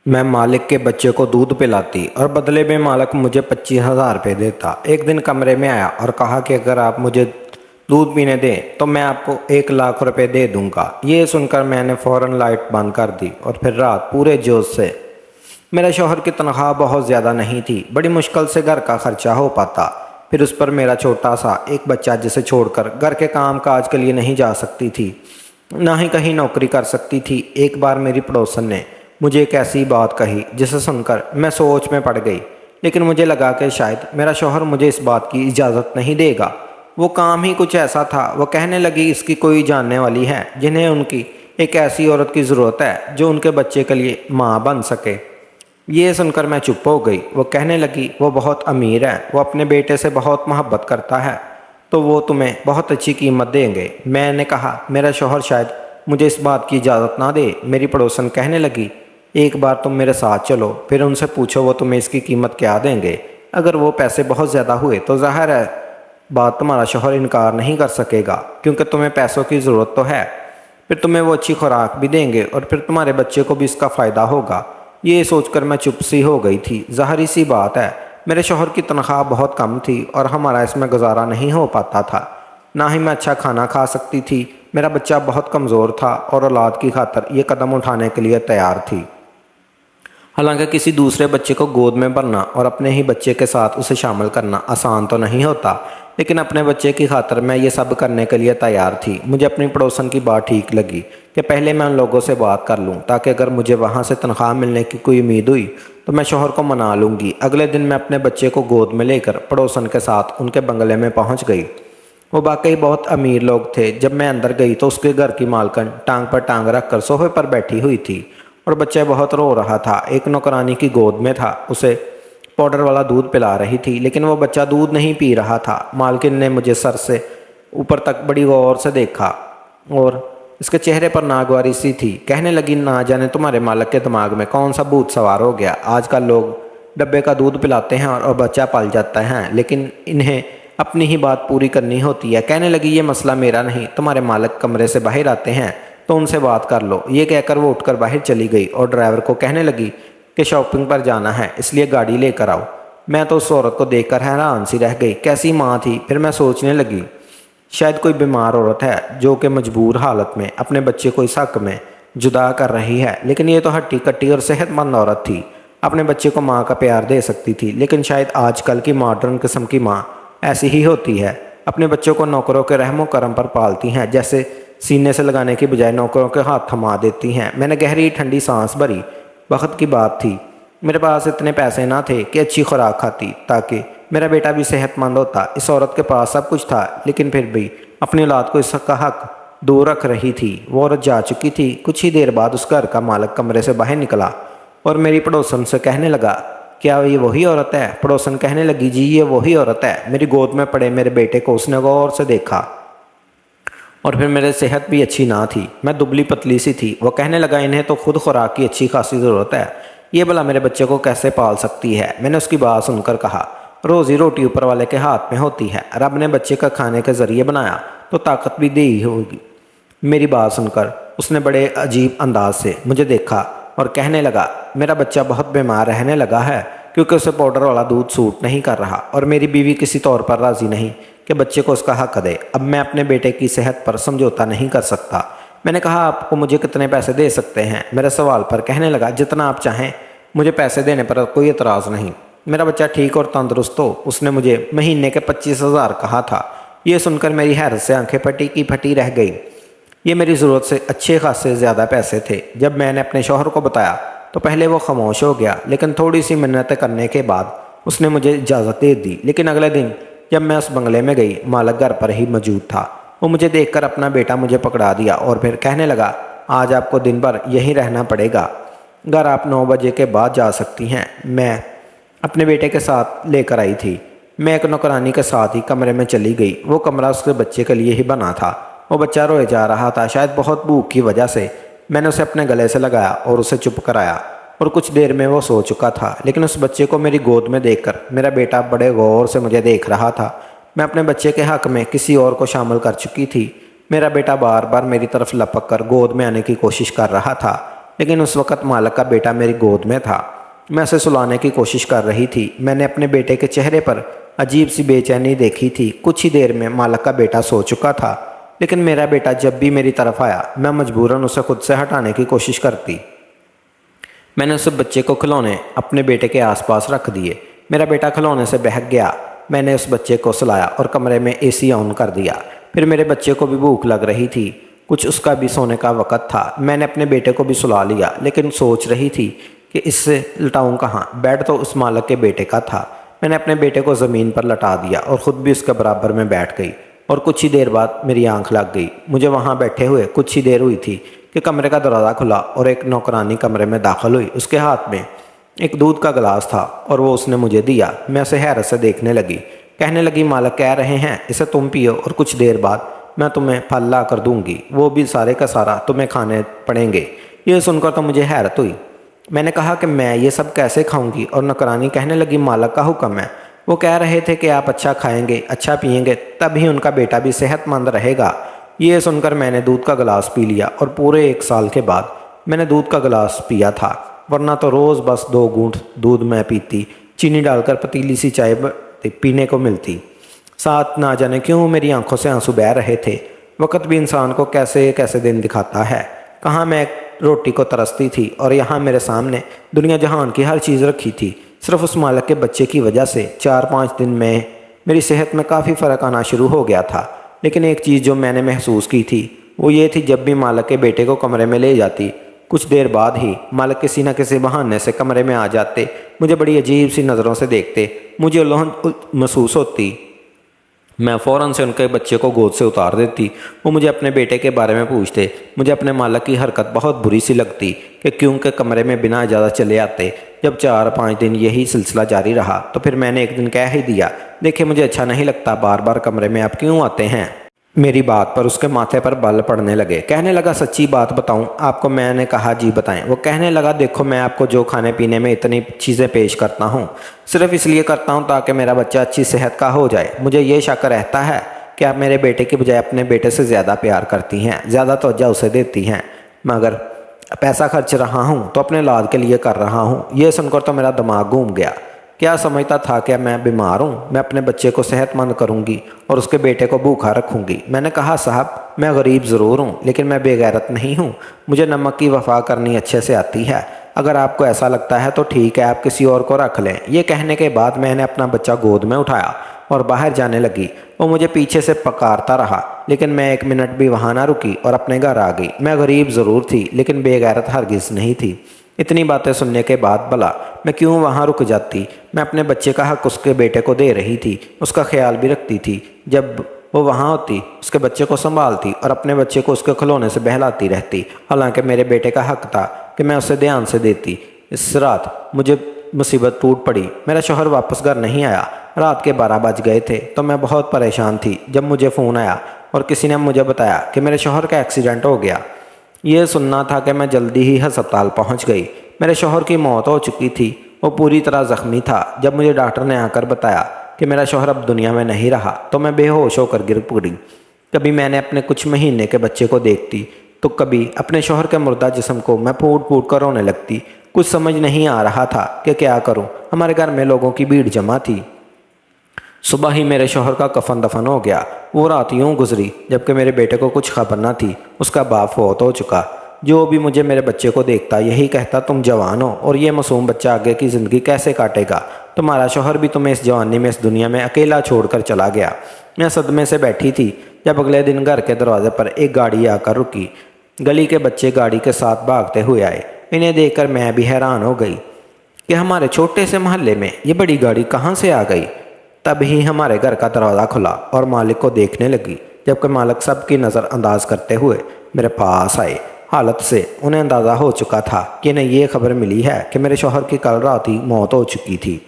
मैं मालिक के बच्चे को दूध पिलाती और बदले में मालिक मुझे 25,000 रुपये देता। एक दिन कमरे में आया और कहा कि अगर आप मुझे दूध पीने दें तो मैं आपको 1,00,000 रुपये दे दूंगा। ये सुनकर मैंने फ़ौरन लाइट बंद कर दी और फिर रात पूरे जोश से। मेरे शौहर की तनख्वाह बहुत ज़्यादा नहीं थी, बड़ी मुश्किल से घर का खर्चा हो पाता। फिर उस पर मेरा छोटा सा एक बच्चा जिसे छोड़कर घर के काम काज के लिए नहीं जा सकती थी, ना ही कहीं नौकरी कर सकती थी। एक बार मेरी पड़ोसन ने मुझे एक ऐसी बात कही जिसे सुनकर मैं सोच में पड़ गई, लेकिन मुझे लगा कि शायद मेरा शौहर मुझे इस बात की इजाज़त नहीं देगा। वो काम ही कुछ ऐसा था। वो कहने लगी, इसकी कोई जानने वाली है जिन्हें उनकी एक ऐसी औरत की ज़रूरत है जो उनके बच्चे के लिए माँ बन सके। ये सुनकर मैं चुप हो गई। वो कहने लगी, वो बहुत अमीर है, वो अपने बेटे से बहुत मोहब्बत करता है, तो वो तुम्हें बहुत अच्छी कीमत देंगे। मैंने कहा, मेरा शौहर शायद मुझे इस बात की इजाज़त ना दे। मेरी पड़ोसन कहने लगी, एक बार तुम मेरे साथ चलो, फिर उनसे पूछो वो तुम्हें इसकी कीमत क्या देंगे। अगर वो पैसे बहुत ज़्यादा हुए तो ज़ाहिर है बात तुम्हारा शौहर इनकार नहीं कर सकेगा, क्योंकि तुम्हें पैसों की ज़रूरत तो है। फिर तुम्हें वो अच्छी खुराक भी देंगे और फिर तुम्हारे बच्चे को भी इसका फ़ायदा होगा। ये सोचकर मैं चुप सी हो गई थी। ज़ाहिर सी बात है मेरे शौहर की तनख्वाह बहुत कम थी और हमारा इसमें गुजारा नहीं हो पाता था। ना ही मैं अच्छा खाना खा सकती थी। मेरा बच्चा बहुत कमज़ोर था और औलाद की खातर ये कदम उठाने के लिए तैयार थी। हालांकि किसी दूसरे बच्चे को गोद में भरना और अपने ही बच्चे के साथ उसे शामिल करना आसान तो नहीं होता, लेकिन अपने बच्चे की खातर मैं ये सब करने के लिए तैयार थी। मुझे अपनी पड़ोसन की बात ठीक लगी कि पहले मैं उन लोगों से बात कर लूं, ताकि अगर मुझे वहां से तनख्वाह मिलने की कोई उम्मीद हुई तो मैं शौहर को मना लूँगी। अगले दिन मैं अपने बच्चे को गोद में लेकर पड़ोसन के साथ उनके बंगले में पहुँच गई। वो वाकई बहुत अमीर लोग थे। जब मैं अंदर गई तो उसके घर की मालकन टांग पर टांग रख कर सोफे पर बैठी हुई थी और बच्चा बहुत रो रहा था। एक नौकरानी की गोद में था, उसे पाउडर वाला दूध पिला रही थी, लेकिन वो बच्चा दूध नहीं पी रहा था। मालकिन ने मुझे सर से ऊपर तक बड़ी गौर से देखा और इसके चेहरे पर नागवारी सी थी। कहने लगी, ना जाने तुम्हारे मालिक के दिमाग में कौन सा भूत सवार हो गया। आजकल लोग डब्बे का दूध पिलाते हैं और बच्चा पल जाता है, लेकिन इन्हें अपनी ही बात पूरी करनी होती है। कहने लगी, ये मसला मेरा नहीं, तुम्हारे मालिक कमरे से बाहर आते हैं तो उनसे बात कर लो। ये कहकर वो उठकर बाहर चली गई और ड्राइवर को कहने लगी कि शॉपिंग पर जाना है, इसलिए गाड़ी लेकर आओ। मैं तो उस औरत को देखकर हैरान सी रह गई। कैसी माँ थी। फिर मैं सोचने लगी, शायद कोई बीमार औरत है जो कि मजबूर हालत में अपने बच्चे को इस हक में जुदा कर रही है, लेकिन ये तो हट्टी कट्टी और सेहतमंद औरत थी, अपने बच्चे को माँ का प्यार दे सकती थी। लेकिन शायद आजकल की मॉडर्न किस्म की माँ ऐसी ही होती है, अपने बच्चों को नौकरों के रहमो करम पर पालती हैं, जैसे सीने से लगाने की बजाय नौकरों के हाथ थमा देती हैं। मैंने गहरी ठंडी सांस भरी। वक्त की बात थी, मेरे पास इतने पैसे ना थे कि अच्छी खुराक खाती ताकि मेरा बेटा भी सेहतमंद होता। इस औरत के पास सब कुछ था, लेकिन फिर भी अपनी औलाद को इसका हक दूर रख रही थी। वो औरत जा चुकी थी। कुछ ही देर बाद उस घर का मालिक कमरे से बाहर निकला और मेरी पड़ोसन से कहने लगा, क्या ये वही औरत है। पड़ोसन कहने लगी, जी ये वही औरत है। मेरी गोद में पड़े मेरे बेटे को उसने गौर से देखा और फिर मेरी सेहत भी अच्छी ना थी, मैं दुबली पतली सी थी। वो कहने लगा, इन्हें तो खुद खुराक की अच्छी खासी ज़रूरत है, ये भला मेरे बच्चे को कैसे पाल सकती है। मैंने उसकी बात सुनकर कहा, रोज़ी रोटी ऊपर वाले के हाथ में होती है। रब ने बच्चे का खाने के ज़रिए बनाया तो ताकत भी दी ही होगी। मेरी बात सुनकर उसने बड़े अजीब अंदाज से मुझे देखा और कहने लगा, मेरा बच्चा बहुत बीमार रहने लगा है क्योंकि उसे पाउडर वाला दूध सूट नहीं कर रहा और मेरी बीवी किसी तौर पर राज़ी नहीं कि बच्चे को उसका हक दे। अब मैं अपने बेटे की सेहत पर समझौता नहीं कर सकता। मैंने कहा, आपको मुझे कितने पैसे दे सकते हैं। मेरे सवाल पर कहने लगा, जितना आप चाहें, मुझे पैसे देने पर कोई एतराज़ नहीं। मेरा बच्चा ठीक और तंदुरुस्त हो। उसने मुझे महीने के 25,000 कहा था। ये सुनकर मेरी हैरत से आंखें फटी की फटी रह गई। ये मेरी ज़रूरत से अच्छे खासे ज़्यादा पैसे थे। जब मैंने अपने शौहर को बताया तो पहले वो खामोश हो गया, लेकिन थोड़ी सी मिन्नतें करने के बाद उसने मुझे इजाज़त दे दी। लेकिन अगले दिन जब मैं उस बंगले में गई, मालिक घर पर ही मौजूद था। वो मुझे देखकर अपना बेटा मुझे पकड़ा दिया और फिर कहने लगा, आज आपको दिन भर यहीं रहना पड़ेगा, घर आप 9 बजे के बाद जा सकती हैं। मैं अपने बेटे के साथ लेकर आई थी। मैं एक नौकरानी के साथ ही कमरे में चली गई। वो कमरा उसके बच्चे के लिए ही बना था। वो बच्चा रोए जा रहा था, शायद बहुत भूख की वजह से। मैंने उसे अपने गले से लगाया और उसे चुप कराया और कुछ देर में वो सो चुका था। लेकिन उस बच्चे को मेरी गोद में देखकर मेरा बेटा बड़े गौर से मुझे देख रहा था। मैं अपने बच्चे के हक में किसी और को शामिल कर चुकी थी। मेरा बेटा बार बार मेरी तरफ लपक कर गोद में आने की कोशिश कर रहा था। लेकिन उस वक्त मालक का बेटा मेरी गोद में था। मैं उसे सुलाने की कोशिश कर रही थी। मैंने अपने बेटे के चेहरे पर अजीब सी बेचैनी देखी थी। कुछ ही देर में मालक का बेटा सो चुका था, लेकिन मेरा बेटा जब भी मेरी तरफ आया मैं मजबूरन उसे खुद से हटाने की कोशिश करती। मैंने उस बच्चे को खिलौने अपने बेटे के आसपास रख दिए। मेरा बेटा खिलौने से बहक गया। मैंने उस बच्चे को सुलाया और कमरे में एसी ऑन कर दिया। फिर मेरे बच्चे को भी भूख लग रही थी, कुछ उसका भी सोने का वक़्त था। मैंने अपने बेटे को भी सुला लिया, लेकिन सोच रही थी कि इससे लटाऊँ कहाँ। बेड तो उस मालक के बेटे का था। मैंने अपने बेटे को ज़मीन पर लटा दिया और ख़ुद भी उसके बराबर में बैठ गई और कुछ ही देर बाद मेरी आंख लग गई। मुझे वहाँ बैठे हुए कुछ ही देर हुई थी कि कमरे का दरवाज़ा खुला और एक नौकरानी कमरे में दाखिल हुई। उसके हाथ में एक दूध का गिलास था और वो उसने मुझे दिया। मैं उसे हैरत से देखने लगी। कहने लगी, मालक कह रहे हैं इसे तुम पियो और कुछ देर बाद मैं तुम्हें फल ला कर दूँगी, वो भी सारे का सारा तुम्हें खाने पड़ेंगे। ये सुनकर तो मुझे हैरत हुई। मैंने कहा कि मैं ये सब कैसे खाऊंगी, और नौकरानी कहने लगी, मालक का हुक्म है। वो कह रहे थे कि आप अच्छा खाएंगे, अच्छा पिएंगे, तभी उनका बेटा भी सेहतमंद रहेगा। ये सुनकर मैंने दूध का गिलास पी लिया और पूरे 1 साल के बाद मैंने दूध का गिलास पिया था, वरना तो रोज़ बस 2 घूंट दूध मैं पीती। चीनी डालकर पतीली सी चाय पीने को मिलती। साथ ना जाने क्यों मेरी आंखों से आंसू बह रहे थे। वक़्त भी इंसान को कैसे कैसे दिन दिखाता है। कहाँ मैं रोटी को तरसती थी और यहाँ मेरे सामने दुनिया जहान की हर चीज़ रखी थी। सिर्फ उस मालक के बच्चे की वजह से 4-5 दिन में मेरी सेहत में काफ़ी फ़र्क आना शुरू हो गया था। लेकिन एक चीज़ जो मैंने महसूस की थी वो ये थी, जब भी मालक के बेटे को कमरे में ले जाती, कुछ देर बाद ही मालक किसी न किसी बहाने से कमरे में आ जाते, मुझे बड़ी अजीब सी नज़रों से देखते, मुझे उल्हन महसूस होती। मैं फ़ौरन से उनके बच्चे को गोद से उतार देती। वो मुझे अपने बेटे के बारे में पूछते। मुझे अपने मालक की हरकत बहुत बुरी सी लगती कि क्योंकि कमरे में बिना इजाज़त चले आते। जब 4-5 दिन यही सिलसिला जारी रहा तो फिर मैंने एक दिन कह ही दिया, देखिए मुझे अच्छा नहीं लगता, बार बार कमरे में आप क्यों आते हैं। मेरी बात पर उसके माथे पर बल पड़ने लगे। कहने लगा, सच्ची बात बताऊं आपको। मैंने कहा, जी बताएं। वो कहने लगा, देखो मैं आपको जो खाने पीने में इतनी चीज़ें पेश करता हूं सिर्फ इसलिए करता हूं ताकि मेरा बच्चा अच्छी सेहत का हो जाए। मुझे ये शक रहता है कि आप मेरे बेटे की बजाय अपने बेटे से ज़्यादा प्यार करती हैं, ज़्यादा तवज्जो उसे देती हैं। मगर पैसा खर्च रहा हूँ तो अपने औलाद के लिए कर रहा हूँ। ये सुनकर तो मेरा दिमाग घूम गया। क्या समझता था कि मैं बीमार हूँ, मैं अपने बच्चे को सेहतमंद करूँगी और उसके बेटे को भूखा रखूँगी। मैंने कहा, साहब मैं गरीब ज़रूर हूँ लेकिन मैं बेगैरत नहीं हूँ। मुझे नमक की वफ़ा करनी अच्छे से आती है। अगर आपको ऐसा लगता है तो ठीक है, आप किसी और को रख लें। ये कहने के बाद मैंने अपना बच्चा गोद में उठाया और बाहर जाने लगी। वो मुझे पीछे से पकारता रहा, लेकिन मैं 1 मिनट भी वहाँ ना रुकी और अपने घर आ गई। मैं गरीब ज़रूर थी लेकिन बेगैरत हरगिज़ नहीं थी। इतनी बातें सुनने के बाद भला मैं क्यों वहाँ रुक जाती। मैं अपने बच्चे का हक उसके बेटे को दे रही थी, उसका ख्याल भी रखती थी। जब वो वहाँ होती उसके बच्चे को संभालती और अपने बच्चे को उसके खिलौने से बहलाती रहती। हालांकि मेरे बेटे का हक था कि मैं उसे ध्यान से देती। इस रात मुझे मुसीबत टूट पड़ी। मेरा शौहर वापस घर नहीं आया। रात के 12 बज गए थे तो मैं बहुत परेशान थी जब मुझे फ़ोन आया और किसी ने मुझे बताया कि मेरे शौहर का एक्सीडेंट हो गया। ये सुनना था कि मैं जल्दी ही अस्पताल पहुंच गई। मेरे शौहर की मौत हो चुकी थी, वो पूरी तरह ज़ख्मी था। जब मुझे डॉक्टर ने आकर बताया कि मेरा शौहर अब दुनिया में नहीं रहा तो मैं बेहोश होकर गिर पड़ी। कभी मैंने अपने कुछ महीने के बच्चे को देखती तो कभी अपने शौहर के मुर्दा जिस्म को मैं फूट फूट कर रोने लगती। कुछ समझ नहीं आ रहा था कि क्या करूं। हमारे घर में लोगों की भीड़ जमा थी। सुबह ही मेरे शौहर का कफन दफन हो गया। वो रात यूँ गुजरी जबकि मेरे बेटे को कुछ खबर न थी। उसका बाप फौत हो चुका। जो भी मुझे मेरे बच्चे को देखता यही कहता, तुम जवान हो और ये मासूम बच्चा आगे की ज़िंदगी कैसे काटेगा। तुम्हारा शौहर भी तुम्हें इस जवानी में इस दुनिया में अकेला छोड़कर चला गया। मैं सदमे से बैठी थी जब अगले दिन घर के दरवाजे पर एक गाड़ी आकर रुकी। गली के बच्चे गाड़ी के साथ भागते हुए आए। इन्हें देखकर मैं भी हैरान हो गई कि हमारे छोटे से मोहल्ले में ये बड़ी गाड़ी कहाँ से आ गई। तभी हमारे घर का दरवाज़ा खुला और मालिक को देखने लगी, जबकि मालिक सबकी नज़र अंदाज करते हुए मेरे पास आए। हालत से उन्हें अंदाज़ा हो चुका था कि इन्हें ये खबर मिली है कि मेरे शौहर की कल रात ही मौत हो चुकी थी।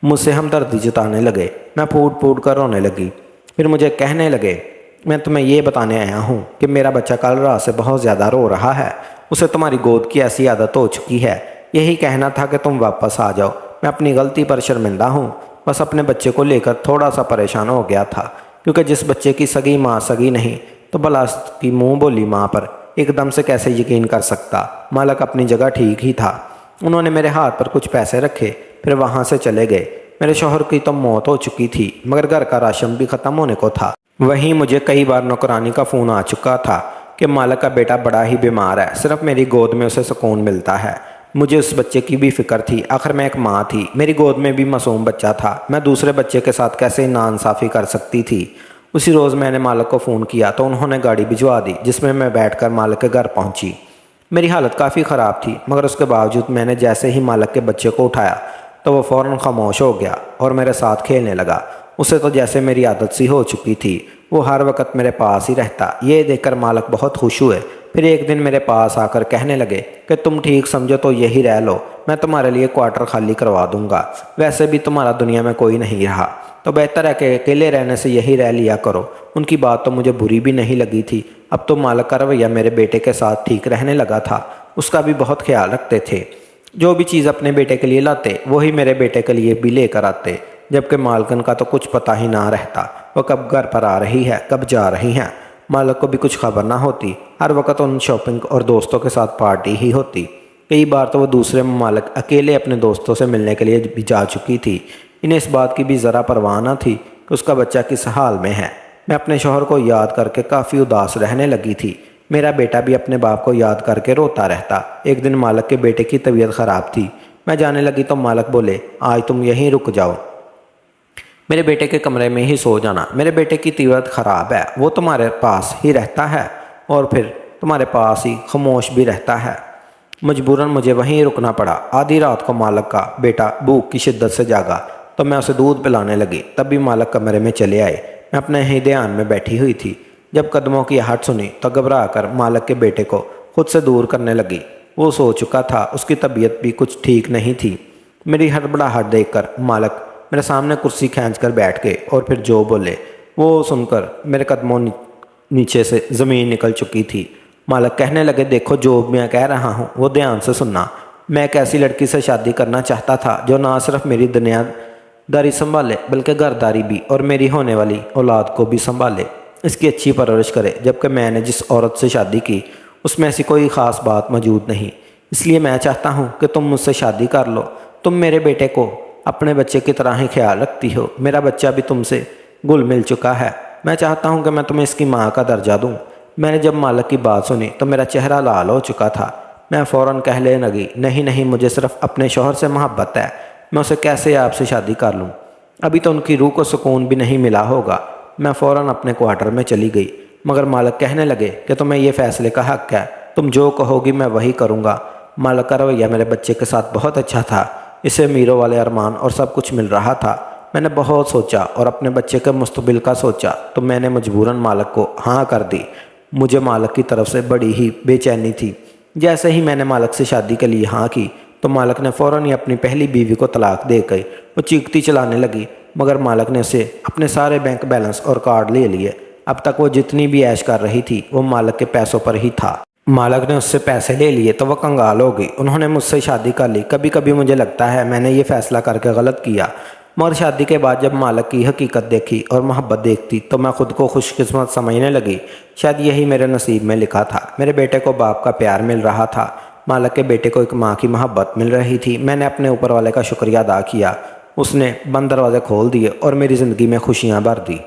मुझसे हमदर्दी जताने लगे। मैं फूट फूट कर रोने लगी। फिर मुझे कहने लगे, मैं तुम्हें ये बताने आया हूँ कि मेरा बच्चा कल रात से बहुत ज़्यादा रो रहा है। उसे तुम्हारी गोद की ऐसी आदत हो चुकी है। यही कहना था कि तुम वापस आ जाओ। मैं अपनी गलती पर शर्मिंदा हूँ। बस अपने बच्चे को लेकर थोड़ा सा परेशान हो गया था, क्योंकि जिस बच्चे की सगी माँ सगी नहीं तो भला की मुँह बोली माँ पर एकदम से कैसे यकीन कर सकता। मालक अपनी जगह ठीक ही था। उन्होंने मेरे हाथ पर कुछ पैसे रखे, फिर वहाँ से चले गए। मेरे शौहर की तो मौत हो चुकी थी, मगर घर का राशन भी ख़त्म होने को था। वहीं मुझे कई बार नौकरानी का फ़ोन आ चुका था कि मालक का बेटा बड़ा ही बीमार है, सिर्फ मेरी गोद में उसे सुकून मिलता है। मुझे उस बच्चे की भी फिक्र थी, आखिर मैं एक माँ थी, मेरी गोद में भी मासूम बच्चा था। मैं दूसरे बच्चे के साथ कैसे नाइंसाफ़ी कर सकती थी। उसी रोज़ मैंने मालक को फ़ोन किया तो उन्होंने गाड़ी भिजवा दी, जिसमें मैं बैठकर मालक के घर पहुंची। मेरी हालत काफ़ी ख़राब थी, मगर उसके बावजूद मैंने जैसे ही मालक के बच्चे को उठाया तो वो फ़ौरन खामोश हो गया और मेरे साथ खेलने लगा। उसे तो जैसे मेरी आदत सी हो चुकी थी, वो हर वक्त मेरे पास ही रहता। ये देखकर मालक बहुत खुश हुए। फिर एक दिन मेरे पास आकर कहने लगे कि तुम ठीक समझो तो यही रह लो, मैं तुम्हारे लिए क्वार्टर खाली करवा दूंगा। वैसे भी तुम्हारा दुनिया में कोई नहीं रहा, तो बेहतर है कि अकेले रहने से यही रह लिया करो। उनकी बात तो मुझे बुरी भी नहीं लगी थी। अब तो मालक का रवैया मेरे बेटे के साथ ठीक रहने लगा था। उसका भी बहुत ख्याल रखते थे। जो भी चीज़ अपने बेटे के लिए लाते वही मेरे बेटे के लिए भी लेकर आते, जबकि मालकन का तो कुछ पता ही ना रहता, वो कब घर पर आ रही है कब जा रही हैं। मालक को भी कुछ खबर ना होती, हर वक्त उन शॉपिंग और दोस्तों के साथ पार्टी ही होती। कई बार तो वो दूसरे मालक अकेले अपने दोस्तों से मिलने के लिए भी जा चुकी थी। इन्हें इस बात की भी ज़रा परवाह न थी कि उसका बच्चा किस हाल में है। मैं अपने शौहर को याद करके काफ़ी उदास रहने लगी थी। मेरा बेटा भी अपने बाप को याद करके रोता रहता। एक दिन मालक के बेटे की तबीयत ख़राब थी। मैं जाने लगी तो मालक बोले, आज तुम यहीं रुक जाओ, मेरे बेटे के कमरे में ही सो जाना। मेरे बेटे की तबीयत ख़राब है, वो तुम्हारे पास ही रहता है और फिर तुम्हारे पास ही खामोश भी रहता है। मजबूरन मुझे वहीं रुकना पड़ा। आधी रात को मालक का बेटा भूख की शिद्दत से जागा तो मैं उसे दूध पिलाने लगी। तब भी मालक कमरे में चले आए। मैं अपने ही ध्यान में बैठी हुई थी। जब कदमों की आहट सुनी तो घबरा कर मालक के बेटे को खुद से दूर करने लगी। वो सो चुका था, उसकी तबीयत भी कुछ ठीक नहीं थी। मेरी हड़बड़ाहट देखकर मालक मेरे सामने कुर्सी खींचकर बैठ गए और फिर जो बोले वो सुनकर मेरे कदमों नीचे से ज़मीन निकल चुकी थी। मालक कहने लगे, देखो जो मैं कह रहा हूँ वो ध्यान से सुनना। मैं एक ऐसी लड़की से शादी करना चाहता था जो ना सिर्फ मेरी दुनियादारी संभाले बल्कि घरदारी भी और मेरी होने वाली औलाद को भी संभाले, इसकी अच्छी परवरिश करे। जबकि मैंने जिस औरत से शादी की उसमें ऐसी कोई ख़ास बात मौजूद नहीं। इसलिए मैं चाहता हूँ कि तुम मुझसे शादी कर लो। तुम मेरे बेटे को अपने बच्चे की तरह ही ख्याल रखती हो। मेरा बच्चा भी तुमसे घुल मिल चुका है। मैं चाहता हूँ कि मैं तुम्हें इसकी माँ का दर्जा दूँ। मैंने जब मालक की बात सुनी तो मेरा चेहरा लाल हो चुका था। मैं फ़ौरन कहने लगी, नहीं नहीं, मुझे सिर्फ अपने शौहर से मोहब्बत है। मैं उसे कैसे आपसे शादी कर लूँ? अभी तो उनकी रूह को सुकून भी नहीं मिला होगा। मैं फ़ौरन अपने क्वार्टर में चली गई, मगर मालक कहने लगे कि तुम्हें ये फ़ैसले का हक़ है, तुम जो कहोगी मैं वही करूँगा। मालक का रवैया मेरे बच्चे के साथ बहुत अच्छा था। इसे अमीरों वाले अरमान और सब कुछ मिल रहा था। मैंने बहुत सोचा और अपने बच्चे के मुस्तकबिल का सोचा तो मैंने मजबूरन मालक को हाँ कर दी। मुझे मालक की तरफ से बड़ी ही बेचैनी थी। जैसे ही मैंने मालक से शादी के लिए हाँ की तो मालक ने फ़ौरन ही अपनी पहली बीवी को तलाक दे गई। वो चीखती चलाने लगी, मगर मालक ने उसे अपने सारे बैंक बैलेंस और कार्ड ले लिए। अब तक वो जितनी भी ऐश कर रही थी वो मालक के पैसों पर ही था। मालक ने उससे पैसे ले लिए तो वह कंगाल हो गई। उन्होंने मुझसे शादी कर ली। कभी कभी मुझे लगता है मैंने ये फ़ैसला करके गलत किया, मगर शादी के बाद जब मालक की हकीकत देखी और मोहब्बत देखती तो मैं खुद को खुशकिस्मत समझने लगी। शायद यही मेरे नसीब में लिखा था। मेरे बेटे को बाप का प्यार मिल रहा था, मालक के बेटे को एक माँ की मोहब्बत मिल रही थी। मैंने अपने ऊपर वाले का शुक्रिया अदा किया। उसने बंद दरवाज़े खोल दिए और मेरी ज़िंदगी में खुशियाँ भर दी।